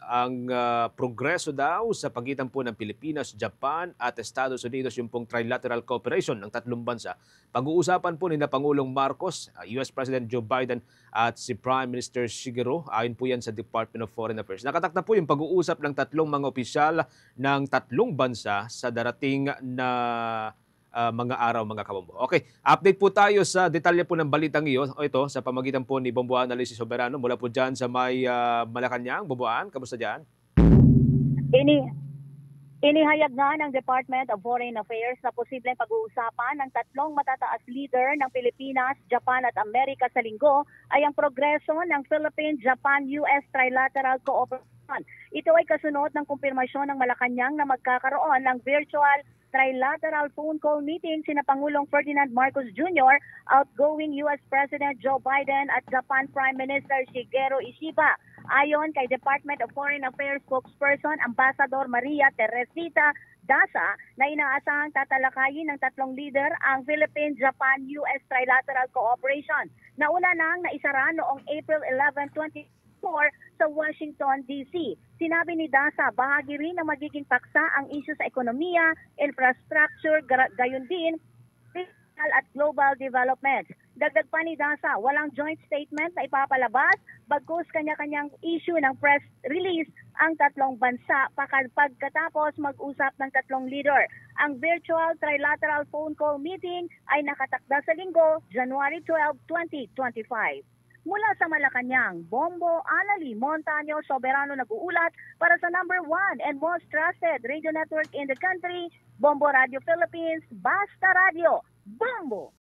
ang progreso daw sa pagitan po ng Pilipinas, Japan at Estados Unidos yung pong trilateral cooperation ng tatlong bansa. Pag-uusapan po ni na Pangulong Marcos, US President Joe Biden at si Prime Minister Shigeru. Ayon po yan sa Department of Foreign Affairs. Nakatak na po yung pag-uusap ng tatlong mga opisyal ng tatlong bansa sa darating na mga araw, mga kabombo. Okay, update po tayo sa detalye po ng balitang ito sa pamagitan po ni Bombo Analysis Soberano mula po dyan sa may Malacanang. Bomboan, kamusta dyan? Ini Inihayag nga ng Department of Foreign Affairs na posibleng pag-uusapan ng tatlong matataas leader ng Pilipinas, Japan at Amerika sa linggo ay ang progreso ng Philippine-Japan-US Trilateral Cooperation. Ito ay kasunod ng kumpirmasyon ng Malacanang na magkakaroon ng virtual trilateral phone call meeting sina Pangulong Ferdinand Marcos Jr., outgoing US President Joe Biden at Japan Prime Minister Shigeru Ishiba. Ayon kay Department of Foreign Affairs spokesperson Ambassador Maria Teresita Daza na inaasahang tatalakayin ng tatlong leader ang Philippine-Japan-US Trilateral Cooperation. Nauna nang naisara noong April 11, 2024 sa Washington, D.C. Sinabi ni Daza, bahagi rin na magiging paksa ang isyu sa ekonomiya, infrastructure, gayon din at global development. Dagdag pa ni Daza, walang joint statement na ipapalabas bagkus kanya-kanyang issue ng press release ang tatlong bansa pagkatapos mag-usap ng tatlong leader. Ang virtual trilateral phone call meeting ay nakatakda sa linggo, January 12, 2025. Mula sa Malacanang, Bombo Anali Montaño Soberano nag-uulat para sa number 1 and most trusted radio network in the country, Bombo Radio Philippines, Basta Radio, Bombo!